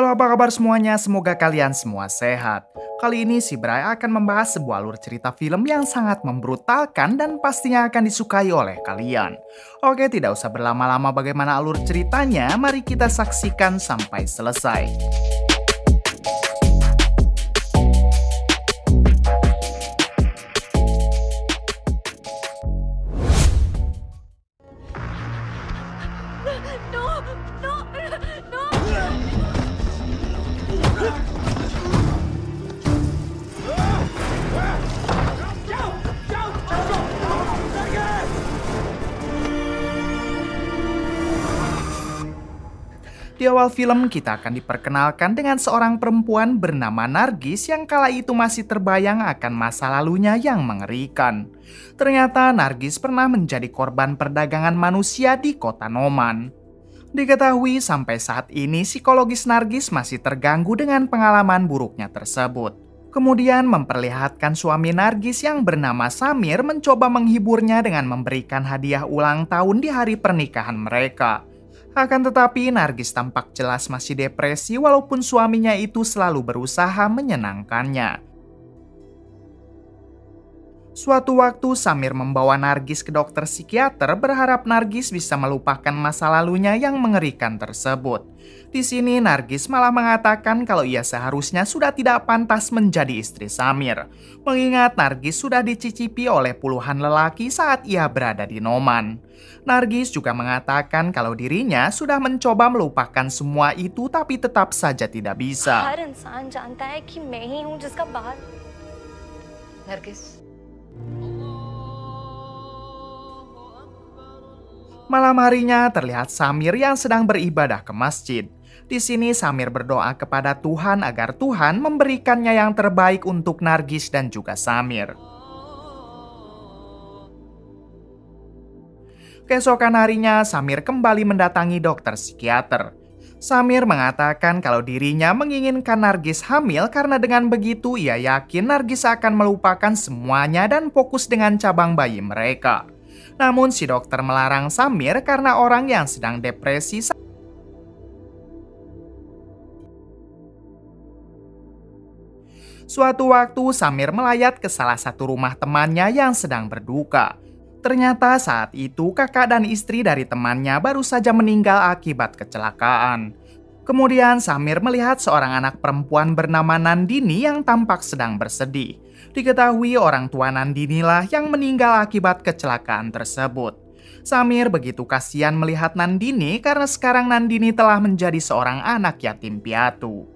Halo, apa kabar semuanya? Semoga kalian semua sehat. Kali ini si Bray akan membahas sebuah alur cerita film yang sangat membrutalkan dan pastinya akan disukai oleh kalian. Oke, tidak usah berlama-lama bagaimana alur ceritanya, mari kita saksikan sampai selesai. No, no, no. Di awal film kita akan diperkenalkan dengan seorang perempuan bernama Nargis yang kala itu masih terbayang akan masa lalunya yang mengerikan. Ternyata Nargis pernah menjadi korban perdagangan manusia di kota Noman. Diketahui sampai saat ini psikologis Nargis masih terganggu dengan pengalaman buruknya tersebut. Kemudian memperlihatkan suami Nargis yang bernama Samir mencoba menghiburnya dengan memberikan hadiah ulang tahun di hari pernikahan mereka. Akan tetapi Nargis tampak jelas masih depresi walaupun suaminya itu selalu berusaha menyenangkannya. Suatu waktu Samir membawa Nargis ke dokter psikiater berharap Nargis bisa melupakan masa lalunya yang mengerikan tersebut. Di sini Nargis malah mengatakan kalau ia seharusnya sudah tidak pantas menjadi istri Samir. Mengingat Nargis sudah dicicipi oleh puluhan lelaki saat ia berada di Noman. Nargis juga mengatakan kalau dirinya sudah mencoba melupakan semua itu tapi tetap saja tidak bisa. हर इंसान जानता है कि मैं ही हूँ जिसका बाल Nargis. Malam harinya terlihat Samir yang sedang beribadah ke masjid. Di sini Samir berdoa kepada Tuhan agar Tuhan memberikannya yang terbaik untuk Nargis dan juga Samir. Keesokan harinya Samir kembali mendatangi dokter psikiater. Samir mengatakan kalau dirinya menginginkan Nargis hamil karena dengan begitu ia yakin Nargis akan melupakan semuanya dan fokus dengan cabang bayi mereka. Namun si dokter melarang Samir karena orang yang sedang depresi. Suatu waktu Samir melayat ke salah satu rumah temannya yang sedang berduka. Ternyata saat itu kakak dan istri dari temannya baru saja meninggal akibat kecelakaan. Kemudian Samir melihat seorang anak perempuan bernama Nandini yang tampak sedang bersedih. Diketahui orang tua Nandini lah yang meninggal akibat kecelakaan tersebut. Samir begitu kasihan melihat Nandini karena sekarang Nandini telah menjadi seorang anak yatim piatu.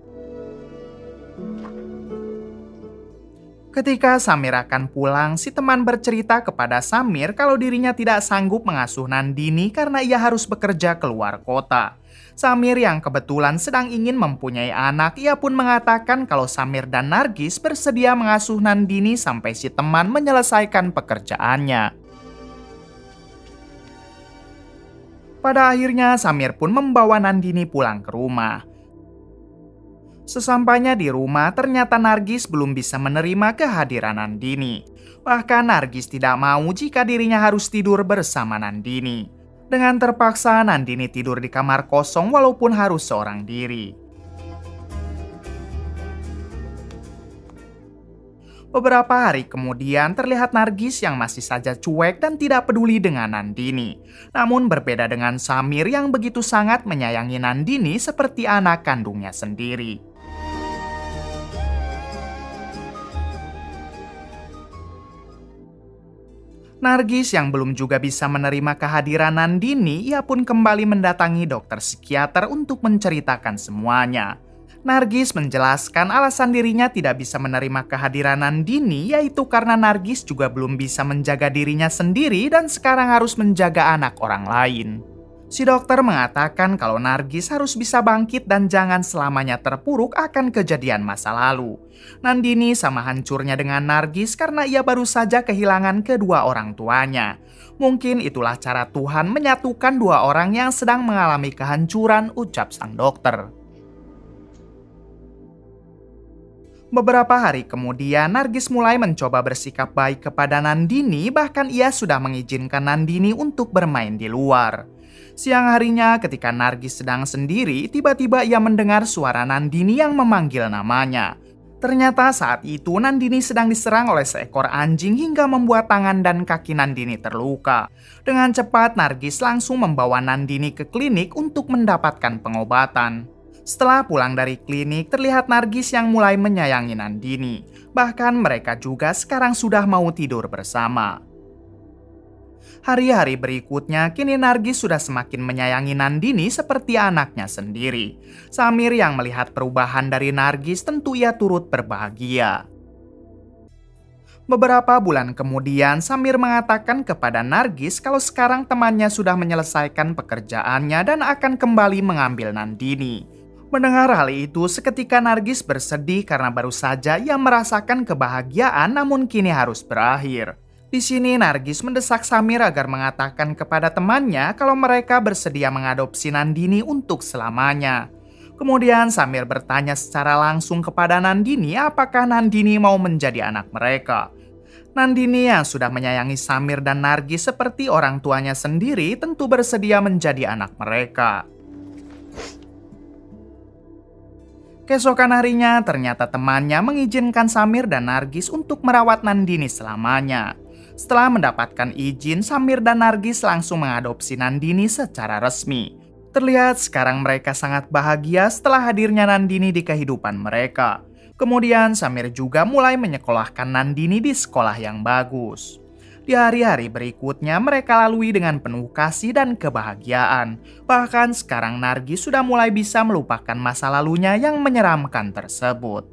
Ketika Samir akan pulang, si teman bercerita kepada Samir kalau dirinya tidak sanggup mengasuh Nandini karena ia harus bekerja keluar kota. Samir yang kebetulan sedang ingin mempunyai anak, ia pun mengatakan kalau Samir dan Nargis bersedia mengasuh Nandini sampai si teman menyelesaikan pekerjaannya. Pada akhirnya Samir pun membawa Nandini pulang ke rumah. Sesampainya di rumah, ternyata Nargis belum bisa menerima kehadiran Nandini. Bahkan Nargis tidak mau jika dirinya harus tidur bersama Nandini. Dengan terpaksa, Nandini tidur di kamar kosong walaupun harus seorang diri. Beberapa hari kemudian terlihat Nargis yang masih saja cuek dan tidak peduli dengan Nandini. Namun berbeda dengan Samir yang begitu sangat menyayangi Nandini seperti anak kandungnya sendiri. Nargis yang belum juga bisa menerima kehadiran Nandini, ia pun kembali mendatangi dokter psikiater untuk menceritakan semuanya. Nargis menjelaskan alasan dirinya tidak bisa menerima kehadiran Nandini, yaitu karena Nargis juga belum bisa menjaga dirinya sendiri dan sekarang harus menjaga anak orang lain. Si dokter mengatakan kalau Nargis harus bisa bangkit dan jangan selamanya terpuruk akan kejadian masa lalu. Nandini sama hancurnya dengan Nargis karena ia baru saja kehilangan kedua orang tuanya. Mungkin itulah cara Tuhan menyatukan dua orang yang sedang mengalami kehancuran, ucap sang dokter. Beberapa hari kemudian, Nargis mulai mencoba bersikap baik kepada Nandini, bahkan ia sudah mengizinkan Nandini untuk bermain di luar. Siang harinya ketika Nargis sedang sendiri, tiba-tiba ia mendengar suara Nandini yang memanggil namanya. Ternyata saat itu Nandini sedang diserang oleh seekor anjing hingga membuat tangan dan kaki Nandini terluka. Dengan cepat Nargis langsung membawa Nandini ke klinik untuk mendapatkan pengobatan. Setelah pulang dari klinik, terlihat Nargis yang mulai menyayangi Nandini. Bahkan mereka juga sekarang sudah mau tidur bersama. Hari-hari berikutnya, kini Nargis sudah semakin menyayangi Nandini seperti anaknya sendiri. Samir yang melihat perubahan dari Nargis tentu ia turut berbahagia. Beberapa bulan kemudian, Samir mengatakan kepada Nargis kalau sekarang temannya sudah menyelesaikan pekerjaannya dan akan kembali mengambil Nandini. Mendengar hal itu, seketika Nargis bersedih karena baru saja ia merasakan kebahagiaan namun kini harus berakhir. Di sini Nargis mendesak Samir agar mengatakan kepada temannya kalau mereka bersedia mengadopsi Nandini untuk selamanya. Kemudian Samir bertanya secara langsung kepada Nandini apakah Nandini mau menjadi anak mereka. Nandini yang sudah menyayangi Samir dan Nargis seperti orang tuanya sendiri tentu bersedia menjadi anak mereka. Keesokan harinya ternyata temannya mengizinkan Samir dan Nargis untuk merawat Nandini selamanya. Setelah mendapatkan izin, Samir dan Nargis langsung mengadopsi Nandini secara resmi. Terlihat sekarang mereka sangat bahagia setelah hadirnya Nandini di kehidupan mereka. Kemudian Samir juga mulai menyekolahkan Nandini di sekolah yang bagus. Di hari-hari berikutnya mereka lalui dengan penuh kasih dan kebahagiaan. Bahkan sekarang Nargis sudah mulai bisa melupakan masa lalunya yang menyeramkan tersebut.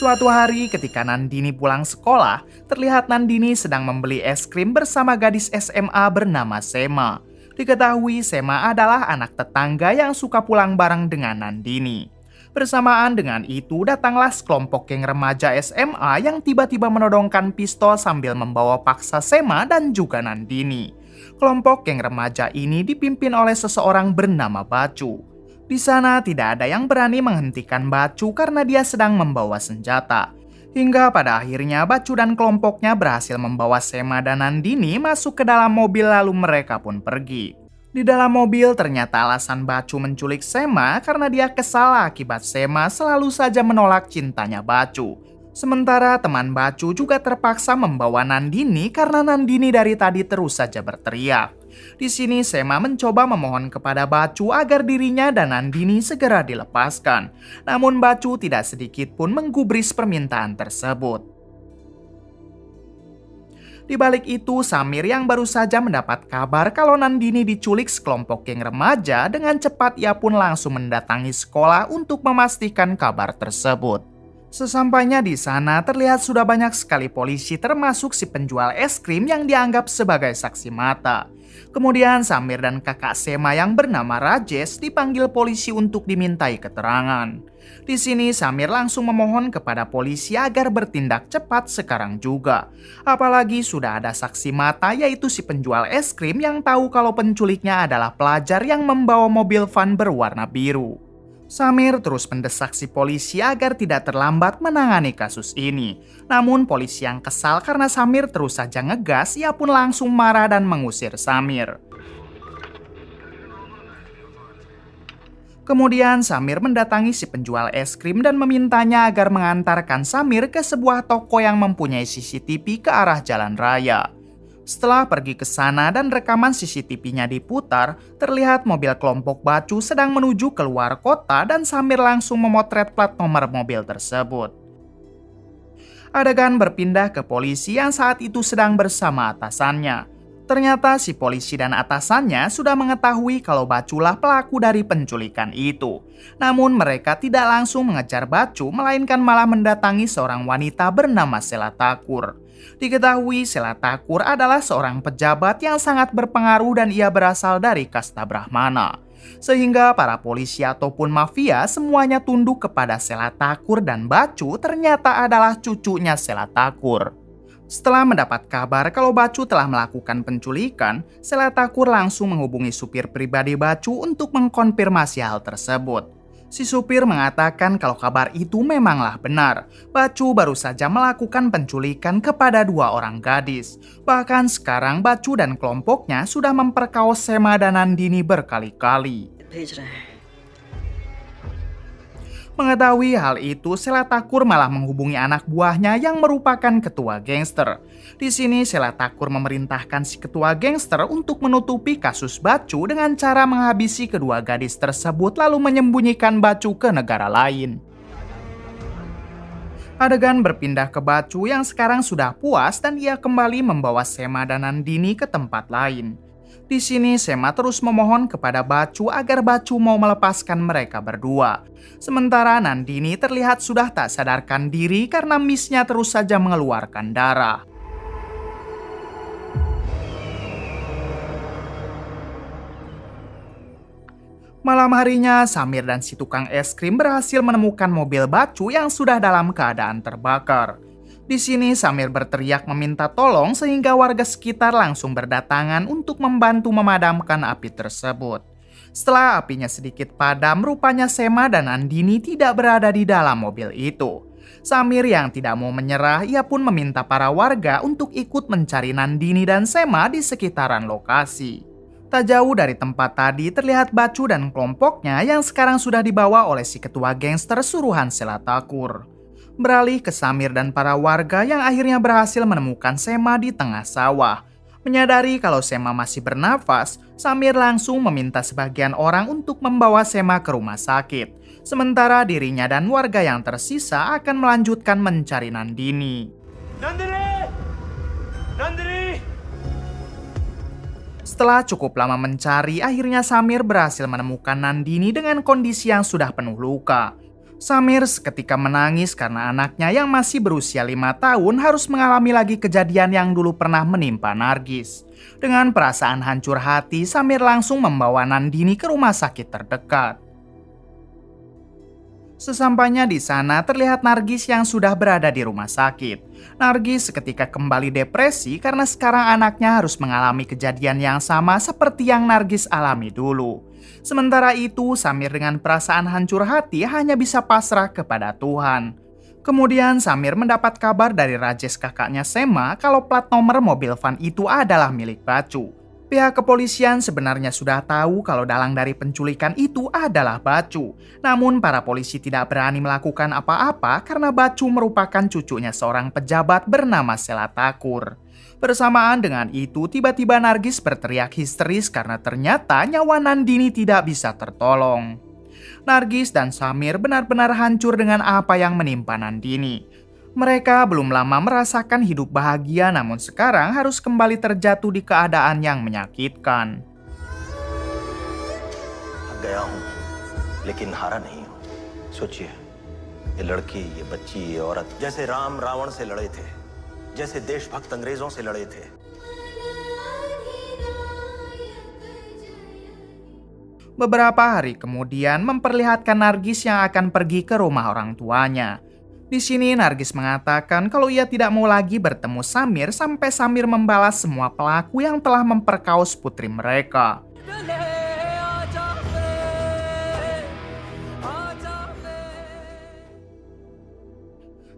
Suatu hari ketika Nandini pulang sekolah, terlihat Nandini sedang membeli es krim bersama gadis SMA bernama Sema. Diketahui Sema adalah anak tetangga yang suka pulang bareng dengan Nandini. Bersamaan dengan itu datanglah sekelompok geng remaja SMA yang tiba-tiba menodongkan pistol sambil membawa paksa Sema dan juga Nandini. Kelompok geng remaja ini dipimpin oleh seseorang bernama Bacu. Di sana tidak ada yang berani menghentikan Bacu karena dia sedang membawa senjata. Hingga pada akhirnya Bacu dan kelompoknya berhasil membawa Sema dan Nandini masuk ke dalam mobil lalu mereka pun pergi. Di dalam mobil ternyata alasan Bacu menculik Sema karena dia kesal akibat Sema selalu saja menolak cintanya Bacu. Sementara teman Bacu juga terpaksa membawa Nandini karena Nandini dari tadi terus saja berteriak. Di sini Sema mencoba memohon kepada Bacu agar dirinya dan Nandini segera dilepaskan. Namun Bacu tidak sedikit pun menggubris permintaan tersebut. Di balik itu, Samir yang baru saja mendapat kabar kalau Nandini diculik sekelompok geng remaja, dengan cepat ia pun langsung mendatangi sekolah untuk memastikan kabar tersebut. Sesampainya di sana, terlihat sudah banyak sekali polisi termasuk si penjual es krim yang dianggap sebagai saksi mata. Kemudian Samir dan kakak Sema yang bernama Rajesh dipanggil polisi untuk dimintai keterangan. Di sini Samir langsung memohon kepada polisi agar bertindak cepat sekarang juga. Apalagi sudah ada saksi mata yaitu si penjual es krim yang tahu kalau penculiknya adalah pelajar yang membawa mobil van berwarna biru. Samir terus mendesak si polisi agar tidak terlambat menangani kasus ini. Namun polisi yang kesal karena Samir terus saja ngegas, ia pun langsung marah dan mengusir Samir. Kemudian Samir mendatangi si penjual es krim dan memintanya agar mengantarkan Samir ke sebuah toko yang mempunyai CCTV ke arah jalan raya. Setelah pergi ke sana dan rekaman CCTV-nya diputar, terlihat mobil kelompok Bacu sedang menuju keluar kota dan Samir langsung memotret plat nomor mobil tersebut. Adegan berpindah ke polisi yang saat itu sedang bersama atasannya. Ternyata si polisi dan atasannya sudah mengetahui kalau Baculah pelaku dari penculikan itu. Namun mereka tidak langsung mengejar Bacu, melainkan malah mendatangi seorang wanita bernama Sela Thakur. Diketahui Sela Thakur adalah seorang pejabat yang sangat berpengaruh dan ia berasal dari kasta Brahmana. Sehingga para polisi ataupun mafia semuanya tunduk kepada Sela Thakur dan Bacu ternyata adalah cucunya Sela Thakur. Setelah mendapat kabar kalau Bacu telah melakukan penculikan, Sela Thakur langsung menghubungi supir pribadi Bacu untuk mengkonfirmasi hal tersebut. Si supir mengatakan kalau kabar itu memanglah benar. Bacu baru saja melakukan penculikan kepada 2 orang gadis. Bahkan sekarang Bacu dan kelompoknya sudah memperkaos Sema dan Nandini berkali-kali. Mengetahui hal itu, Selatakur malah menghubungi anak buahnya yang merupakan ketua gangster. Di sini Selatakur memerintahkan si ketua gangster untuk menutupi kasus Bacu dengan cara menghabisi kedua gadis tersebut lalu menyembunyikan Bacu ke negara lain. Adegan berpindah ke Bacu yang sekarang sudah puas dan ia kembali membawa Sema dan Nandini ke tempat lain. Di sini Sema terus memohon kepada Bacu agar Bacu mau melepaskan mereka berdua. Sementara Nandini terlihat sudah tak sadarkan diri karena misnya terus saja mengeluarkan darah. Malam harinya, Samir dan si tukang es krim berhasil menemukan mobil Bacu yang sudah dalam keadaan terbakar. Di sini Samir berteriak meminta tolong sehingga warga sekitar langsung berdatangan untuk membantu memadamkan api tersebut. Setelah apinya sedikit padam, rupanya Sema dan Nandini tidak berada di dalam mobil itu. Samir yang tidak mau menyerah, ia pun meminta para warga untuk ikut mencari Nandini dan Sema di sekitaran lokasi. Tak jauh dari tempat tadi terlihat Bacu dan kelompoknya yang sekarang sudah dibawa oleh si ketua gangster suruhan Selatakur. Beralih ke Samir dan para warga yang akhirnya berhasil menemukan Sema di tengah sawah. Menyadari kalau Sema masih bernafas, Samir langsung meminta sebagian orang untuk membawa Sema ke rumah sakit. Sementara dirinya dan warga yang tersisa akan melanjutkan mencari Nandini. Nandini! Nandini! Setelah cukup lama mencari, akhirnya Samir berhasil menemukan Nandini dengan kondisi yang sudah penuh luka. Samir seketika menangis karena anaknya yang masih berusia 5 tahun harus mengalami lagi kejadian yang dulu pernah menimpa Nargis. Dengan perasaan hancur hati, Samir langsung membawa Nandini ke rumah sakit terdekat. Sesampainya di sana terlihat Nargis yang sudah berada di rumah sakit. Nargis seketika kembali depresi karena sekarang anaknya harus mengalami kejadian yang sama seperti yang Nargis alami dulu. Sementara itu, Samir dengan perasaan hancur hati hanya bisa pasrah kepada Tuhan. Kemudian Samir mendapat kabar dari Rajesh kakaknya Sema kalau plat nomor mobil van itu adalah milik Bacu. Pihak kepolisian sebenarnya sudah tahu kalau dalang dari penculikan itu adalah Bacu. Namun para polisi tidak berani melakukan apa-apa karena Bacu merupakan cucunya seorang pejabat bernama Selatakur. Bersamaan dengan itu, tiba-tiba Nargis berteriak histeris karena ternyata nyawa Nandini tidak bisa tertolong. Nargis dan Samir benar-benar hancur dengan apa yang menimpa Nandini. Mereka belum lama merasakan hidup bahagia, namun sekarang harus kembali terjatuh di keadaan yang menyakitkan. गया हूं, लेकिन हारा नहीं हूं। सोचिए, ये लड़की, ये बच्ची, ये औरत जैसे राम रावण से लड़े थे, जैसे देशभक्त अंग्रेजों से लड़े थे। Beberapa hari kemudian memperlihatkan Nargis yang akan pergi ke rumah orang tuanya. Di sini Nargis mengatakan kalau ia tidak mau lagi bertemu Samir sampai Samir membalas semua pelaku yang telah memperkaos putri mereka.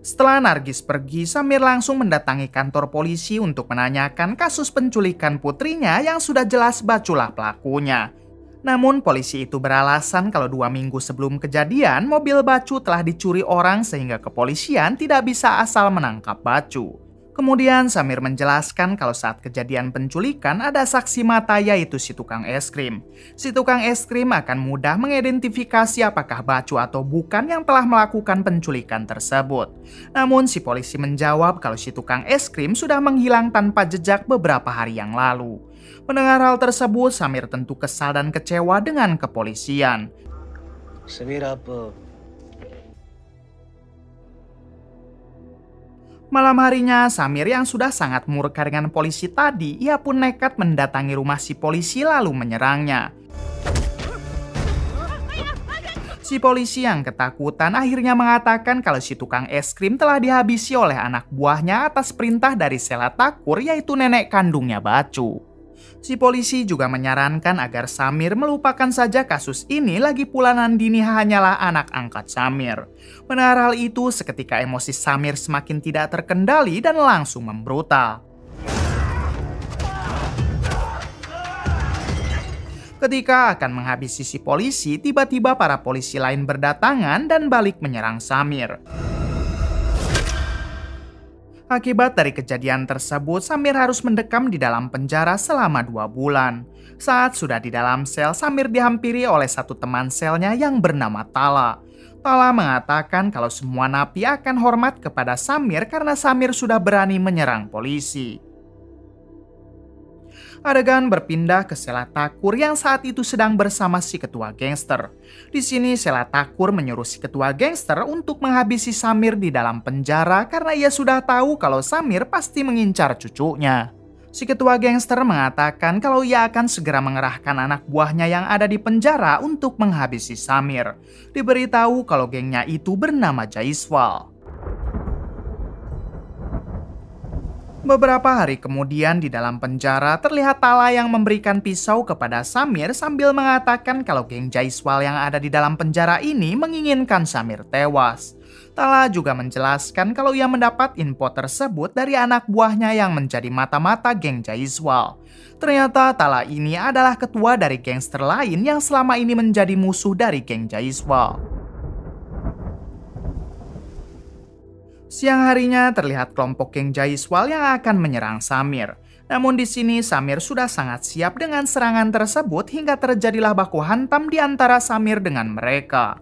Setelah Nargis pergi, Samir langsung mendatangi kantor polisi untuk menanyakan kasus penculikan putrinya yang sudah jelas Baculah pelakunya. Namun polisi itu beralasan kalau 2 minggu sebelum kejadian, mobil Bacu telah dicuri orang sehingga kepolisian tidak bisa asal menangkap Bacu. Kemudian Samir menjelaskan kalau saat kejadian penculikan ada saksi mata yaitu si tukang es krim. Si tukang es krim akan mudah mengidentifikasi apakah Bacu atau bukan yang telah melakukan penculikan tersebut. Namun si polisi menjawab kalau si tukang es krim sudah menghilang tanpa jejak beberapa hari yang lalu. Mendengar hal tersebut, Samir tentu kesal dan kecewa dengan kepolisian. Samir, Malam harinya, Samir yang sudah sangat murka dengan polisi tadi, ia pun nekat mendatangi rumah si polisi lalu menyerangnya. Si polisi yang ketakutan akhirnya mengatakan kalau si tukang es krim telah dihabisi oleh anak buahnya atas perintah dari Selatakur yaitu nenek kandungnya Bacu. Si polisi juga menyarankan agar Samir melupakan saja kasus ini, lagi pula Nandini hanyalah anak angkat Samir. Mendengar hal itu, seketika emosi Samir semakin tidak terkendali dan langsung membrutal. Ketika akan menghabisi si polisi, tiba-tiba para polisi lain berdatangan dan balik menyerang Samir. Akibat dari kejadian tersebut, Samir harus mendekam di dalam penjara selama 2 bulan. Saat sudah di dalam sel, Samir dihampiri oleh satu teman selnya yang bernama Tala. Tala mengatakan kalau semua napi akan hormat kepada Samir karena Samir sudah berani menyerang polisi. Adegan berpindah ke Sela Thakur yang saat itu sedang bersama si ketua gangster. Di sini Sela Thakur menyuruh si ketua gangster untuk menghabisi Samir di dalam penjara karena ia sudah tahu kalau Samir pasti mengincar cucunya. Si ketua gangster mengatakan kalau ia akan segera mengerahkan anak buahnya yang ada di penjara untuk menghabisi Samir. Diberitahu kalau gengnya itu bernama Jaiswal. Beberapa hari kemudian di dalam penjara terlihat Tala yang memberikan pisau kepada Samir sambil mengatakan kalau geng Jaiswal yang ada di dalam penjara ini menginginkan Samir tewas. Tala juga menjelaskan kalau ia mendapat info tersebut dari anak buahnya yang menjadi mata-mata geng Jaiswal. Ternyata Tala ini adalah ketua dari gangster lain yang selama ini menjadi musuh dari geng Jaiswal. Siang harinya terlihat kelompok geng Jaiswal yang akan menyerang Samir. Namun di sini Samir sudah sangat siap dengan serangan tersebut hingga terjadilah baku hantam di antara Samir dengan mereka.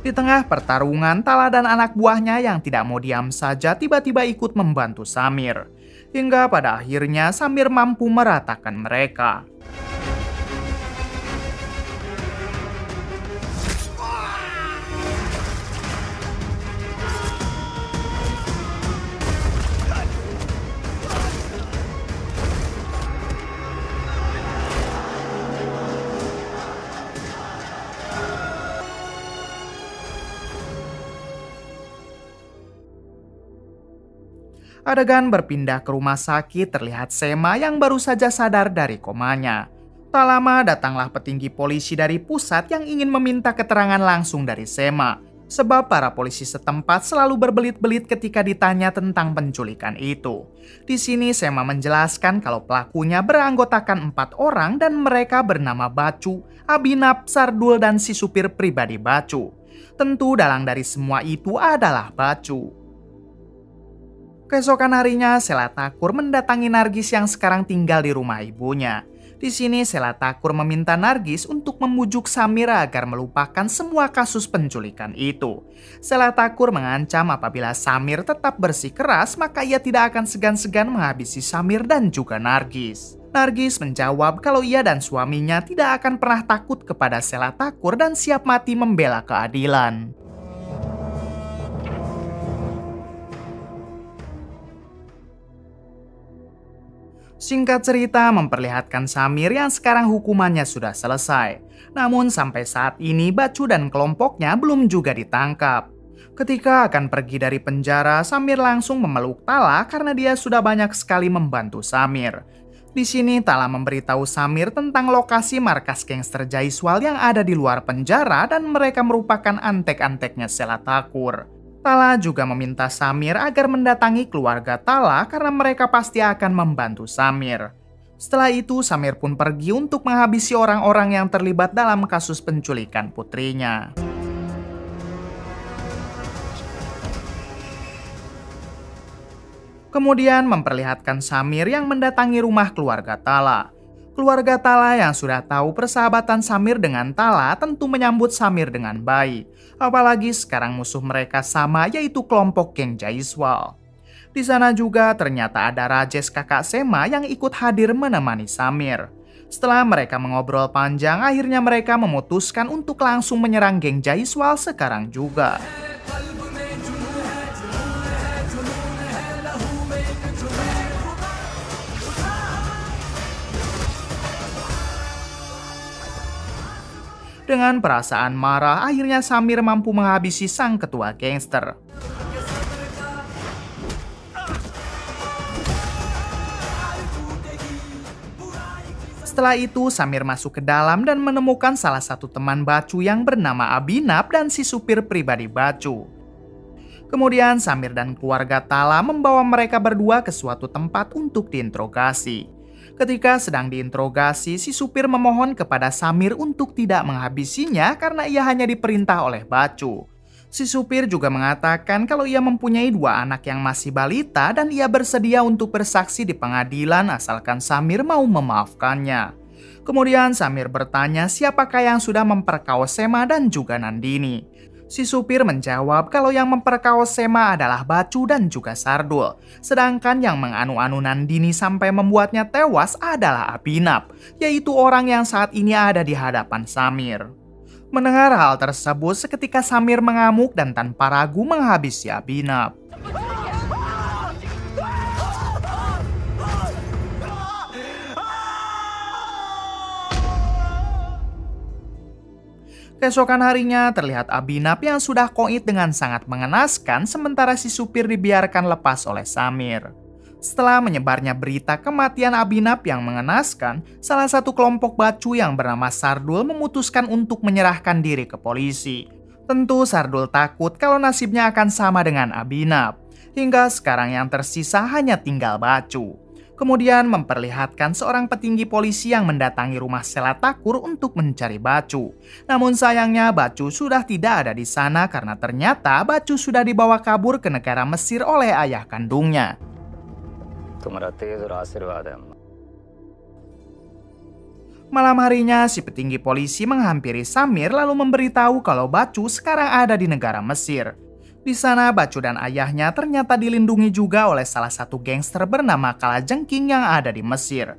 Di tengah pertarungan, Tala dan anak buahnya yang tidak mau diam saja tiba-tiba ikut membantu Samir. Hingga pada akhirnya Samir mampu meratakan mereka. Adegan berpindah ke rumah sakit, terlihat Sema yang baru saja sadar dari komanya. Tak lama datanglah petinggi polisi dari pusat yang ingin meminta keterangan langsung dari Sema. Sebab para polisi setempat selalu berbelit-belit ketika ditanya tentang penculikan itu. Di sini Sema menjelaskan kalau pelakunya beranggotakan 4 orang dan mereka bernama Bacu, Abinab, Sardul, dan si supir pribadi Bacu. Tentu dalang dari semua itu adalah Bacu. Keesokan harinya, Sela Thakur mendatangi Nargis yang sekarang tinggal di rumah ibunya. Di sini, Sela Thakur meminta Nargis untuk memujuk Samira agar melupakan semua kasus penculikan itu. Sela Thakur mengancam apabila Samir tetap bersikeras, maka ia tidak akan segan-segan menghabisi Samir dan juga Nargis. Nargis menjawab kalau ia dan suaminya tidak akan pernah takut kepada Sela Thakur dan siap mati membela keadilan. Singkat cerita memperlihatkan Samir yang sekarang hukumannya sudah selesai. Namun sampai saat ini Bacu dan kelompoknya belum juga ditangkap. Ketika akan pergi dari penjara, Samir langsung memeluk Tala karena dia sudah banyak sekali membantu Samir. Di sini Tala memberitahu Samir tentang lokasi markas gangster Jaiswal yang ada di luar penjara dan mereka merupakan antek-anteknya Sela Thakur. Tala juga meminta Samir agar mendatangi keluarga Tala karena mereka pasti akan membantu Samir. Setelah itu Samir pun pergi untuk menghabisi orang-orang yang terlibat dalam kasus penculikan putrinya. Kemudian memperlihatkan Samir yang mendatangi rumah keluarga Tala. Keluarga Tala yang sudah tahu persahabatan Samir dengan Tala tentu menyambut Samir dengan baik. Apalagi sekarang musuh mereka sama, yaitu kelompok geng Jaiswal. Di sana juga ternyata ada Rajesh kakak Sema yang ikut hadir menemani Samir. Setelah mereka mengobrol panjang, akhirnya mereka memutuskan untuk langsung menyerang geng Jaiswal sekarang juga. Dengan perasaan marah, akhirnya Samir mampu menghabisi sang ketua gangster. Setelah itu, Samir masuk ke dalam dan menemukan salah satu teman Bacu yang bernama Abinab dan si supir pribadi Bacu. Kemudian Samir dan keluarga Tala membawa mereka berdua ke suatu tempat untuk diinterogasi. Ketika sedang diinterogasi, si supir memohon kepada Samir untuk tidak menghabisinya karena ia hanya diperintah oleh Bacu. Si supir juga mengatakan kalau ia mempunyai 2 anak yang masih balita dan ia bersedia untuk bersaksi di pengadilan asalkan Samir mau memaafkannya. Kemudian Samir bertanya siapakah yang sudah memperkaos Sema dan juga Nandini. Si supir menjawab kalau yang memperkaos Sema adalah Bacu dan juga Sardul. Sedangkan yang menganu-anu Nandini sampai membuatnya tewas adalah Abinab, yaitu orang yang saat ini ada di hadapan Samir. Mendengar hal tersebut, seketika Samir mengamuk dan tanpa ragu menghabisi Abinab. Keesokan harinya terlihat Abinab yang sudah koit dengan sangat mengenaskan sementara si supir dibiarkan lepas oleh Samir. Setelah menyebarnya berita kematian Abinab yang mengenaskan, salah satu kelompok Bacu yang bernama Sardul memutuskan untuk menyerahkan diri ke polisi. Tentu Sardul takut kalau nasibnya akan sama dengan Abinab. Hingga sekarang yang tersisa hanya tinggal Bacu. Kemudian memperlihatkan seorang petinggi polisi yang mendatangi rumah Selatakur untuk mencari Bacu. Namun sayangnya Bacu sudah tidak ada di sana karena ternyata Bacu sudah dibawa kabur ke negara Mesir oleh ayah kandungnya. Malam harinya, si petinggi polisi menghampiri Samir lalu memberitahu kalau Bacu sekarang ada di negara Mesir. Di sana, Bacu dan ayahnya ternyata dilindungi juga oleh salah satu gangster bernama Kalajengking yang ada di Mesir.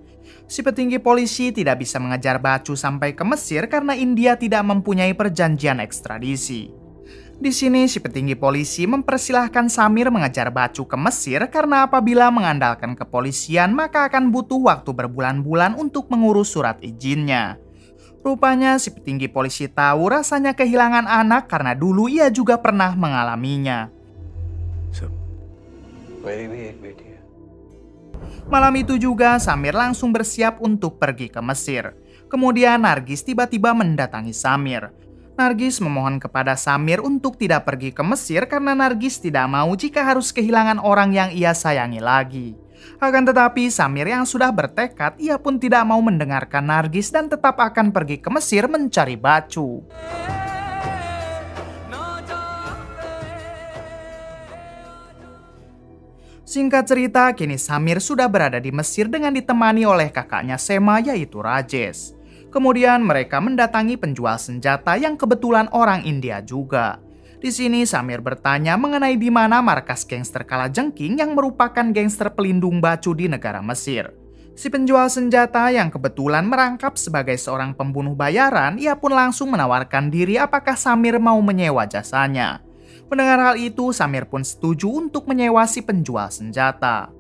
Si petinggi polisi tidak bisa mengejar Bacu sampai ke Mesir karena India tidak mempunyai perjanjian ekstradisi. Di sini si petinggi polisi mempersilahkan Samir mengejar Bacu ke Mesir karena apabila mengandalkan kepolisian maka akan butuh waktu berbulan-bulan untuk mengurus surat izinnya. Rupanya si petinggi polisi tahu rasanya kehilangan anak karena dulu ia juga pernah mengalaminya. Malam itu juga Samir langsung bersiap untuk pergi ke Mesir. Kemudian Nargis tiba-tiba mendatangi Samir. Nargis memohon kepada Samir untuk tidak pergi ke Mesir karena Nargis tidak mau jika harus kehilangan orang yang ia sayangi lagi. Akan tetapi Samir yang sudah bertekad, ia pun tidak mau mendengarkan Nargis dan tetap akan pergi ke Mesir mencari Bacu. Singkat cerita, kini Samir sudah berada di Mesir dengan ditemani oleh kakaknya Sema yaitu Rajesh. Kemudian mereka mendatangi penjual senjata yang kebetulan orang India juga. Di sini Samir bertanya mengenai di mana markas gangster Kalajengking yang merupakan gangster pelindung Bacu di negara Mesir. Si penjual senjata yang kebetulan merangkap sebagai seorang pembunuh bayaran, ia pun langsung menawarkan diri apakah Samir mau menyewa jasanya. Mendengar hal itu, Samir pun setuju untuk menyewa si penjual senjata.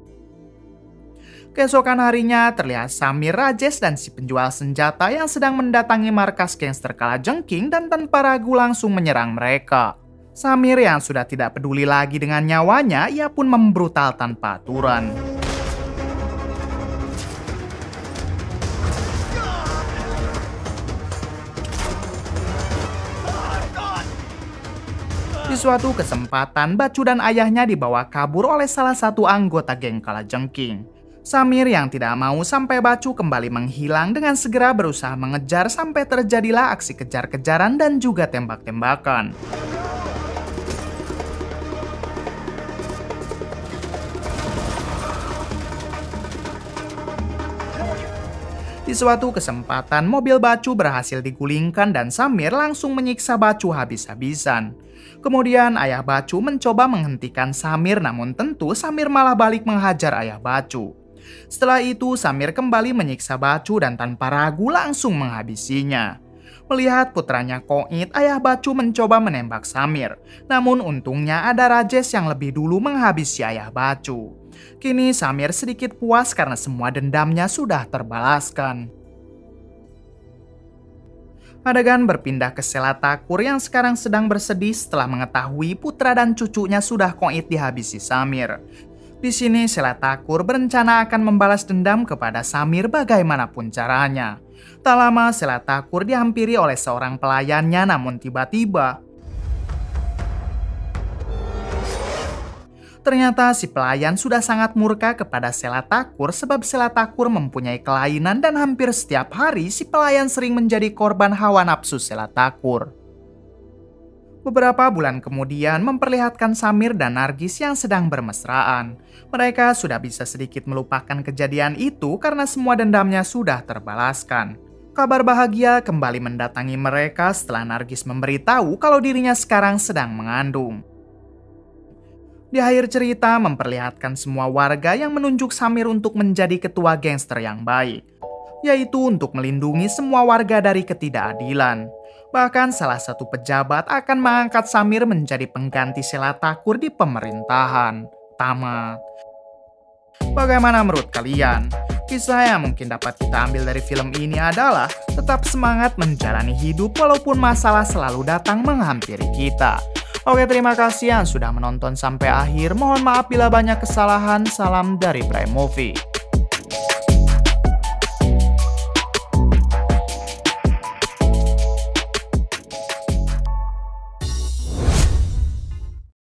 Keesokan harinya terlihat Samir, Rajesh, dan si penjual senjata yang sedang mendatangi markas gangster Kalajengking dan tanpa ragu langsung menyerang mereka. Samir yang sudah tidak peduli lagi dengan nyawanya, ia pun membrutal tanpa aturan. Di suatu kesempatan, Bacu dan ayahnya dibawa kabur oleh salah satu anggota geng Kalajengking. Samir yang tidak mau sampai Bacu kembali menghilang dengan segera berusaha mengejar sampai terjadilah aksi kejar-kejaran dan juga tembak-tembakan. Di suatu kesempatan, mobil Bacu berhasil digulingkan dan Samir langsung menyiksa Bacu habis-habisan. Kemudian ayah Bacu mencoba menghentikan Samir, namun tentu Samir malah balik menghajar ayah Bacu. Setelah itu Samir kembali menyiksa Bacu dan tanpa ragu langsung menghabisinya. Melihat putranya koit, ayah Bacu mencoba menembak Samir. Namun untungnya ada Rajesh yang lebih dulu menghabisi ayah Bacu. Kini Samir sedikit puas karena semua dendamnya sudah terbalaskan. Adegan berpindah ke Sela Thakur yang sekarang sedang bersedih setelah mengetahui putra dan cucunya sudah koit dihabisi Samir. Di sini Sela Thakur berencana akan membalas dendam kepada Samir bagaimanapun caranya. Tak lama Sela Thakur dihampiri oleh seorang pelayannya, namun tiba-tiba ternyata si pelayan sudah sangat murka kepada Sela Thakur sebab Sela Thakur mempunyai kelainan dan hampir setiap hari si pelayan sering menjadi korban hawa nafsu Sela Thakur. Beberapa bulan kemudian memperlihatkan Samir dan Nargis yang sedang bermesraan. Mereka sudah bisa sedikit melupakan kejadian itu karena semua dendamnya sudah terbalaskan. Kabar bahagia kembali mendatangi mereka setelah Nargis memberitahu kalau dirinya sekarang sedang mengandung. Di akhir cerita memperlihatkan semua warga yang menunjuk Samir untuk menjadi ketua gangster yang baik, yaitu untuk melindungi semua warga dari ketidakadilan. Bahkan salah satu pejabat akan mengangkat Samir menjadi pengganti Sela Thakur di pemerintahan. Tamat. Bagaimana menurut kalian? Kisah yang mungkin dapat kita ambil dari film ini adalah tetap semangat menjalani hidup walaupun masalah selalu datang menghampiri kita. Oke, terima kasih yang sudah menonton sampai akhir. Mohon maaf bila banyak kesalahan. Salam dari Prime Movie.